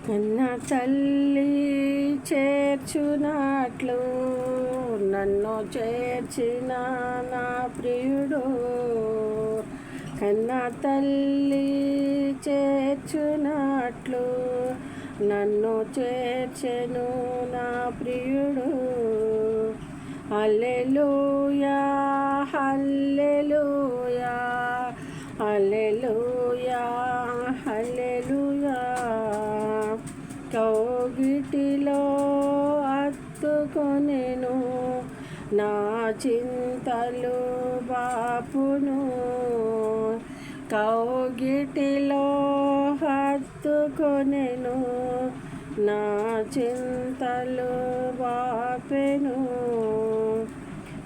కన్న తల్లి చేర్చునట్లు నన్ను చేర్చిన నా ప్రియుడు. కన్న తల్లి చేర్చునట్లు నన్ను చేర్చెను నా ప్రియుడు. హల్లెలూయా హల్లెలూయా హల్లెలూయా హల్లెలూయా. కౌగిటిలో హత్తుకొనెను నా చింతలు బాపును. కౌగిటిలో హత్తుకొనెను నా చింతలు బాపెను.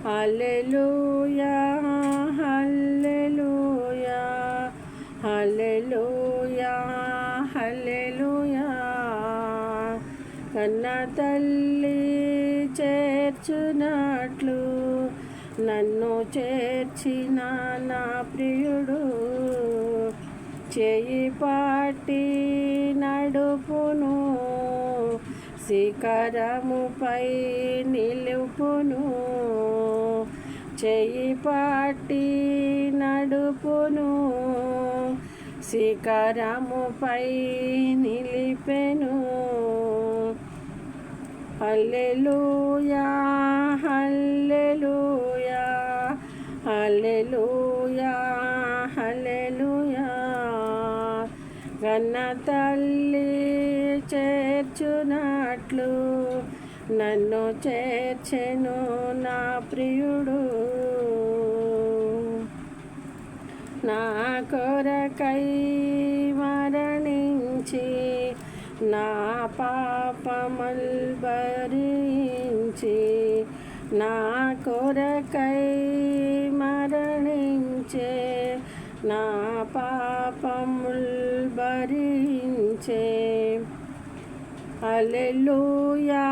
హల్లెలూయా హల్లెలూయా హల్లెలూయా హల్లెలూయా. కన్న తల్లి చేర్చునట్లు నన్ను చేర్చిన నా ప్రియుడు. చేయి పట్టి నడుపును శిఖరముపై నిలుపును. చేయి పట్టి నడుపును శిఖరముపై నిలిపెను. హల్లెలూయా హల్లెలూయా హల్లెలూయా హల్లెలూయా. కన్న తల్లి చేర్చునట్లు నన్ను చేర్చెను నా ప్రియుడు. నా కొరకై మరణించి నా పాపముల్ భరించి. నా కొరకై మరణించే నా పాపముల్ భరించే. హల్లెలూయా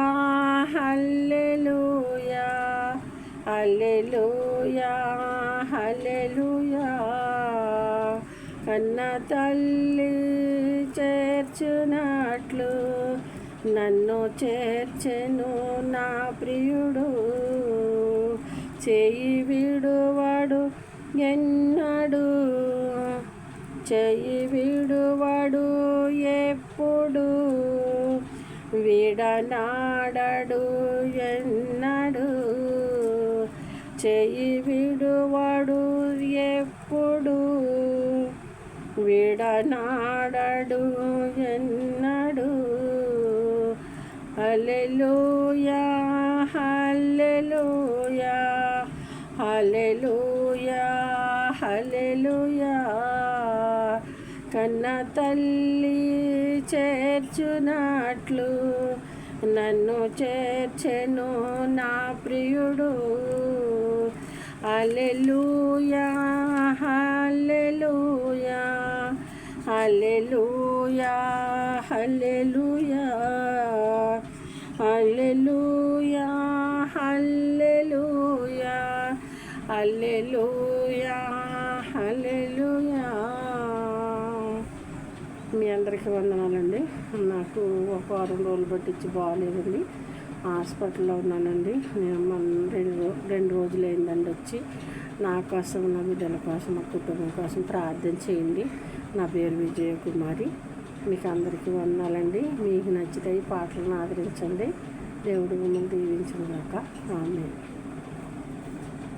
హల్లెలూయా హల్లెలూయా హల్లెలూయా. కన్న తల్లి చేర్చునట్లు నన్ను చేర్చెను నా ప్రియుడు. చేయి విడువడు ఎన్నడు చేయి విడువడు ఎప్పుడు. విడనాడడు ఎన్నడు చేయి విడువడు ఎప్పుడు. విడనాడడు ఎన్నడు. హల్లెలూయా హల్లెలూయా హల్లెలూయా హల్లెలూయా. కన్న తల్లి చేర్చునట్లు నన్ను చేర్చెను నా ప్రియుడు. హల్లెలూయా హల్లెలూయా హల్లెలూయా హల్లెలూయా హల్లెలూయా హల్లెలూయా హల్లెలూయా హల్లెలూయా. మీ అందరికీ వందనాలండి. నాకు ఒక వారం రోజులు పట్టించి బాగాలేదండి, హాస్పిటల్లో ఉన్నానండి. నేను రెండు రోజులు అయిందండి వచ్చి. నా కోసం, నా బిడ్డల కోసం, మా కుటుంబం కోసం ప్రార్థన చేయండి. నా పేరు విజయకుమారి. మీకు అందరికీ వందనాలండి. మీకు నచ్చితే ఈ పాటలను ఆదరించండి. దేవుడు మిమ్మల్ని దీవించుగాక. ఆమేన్.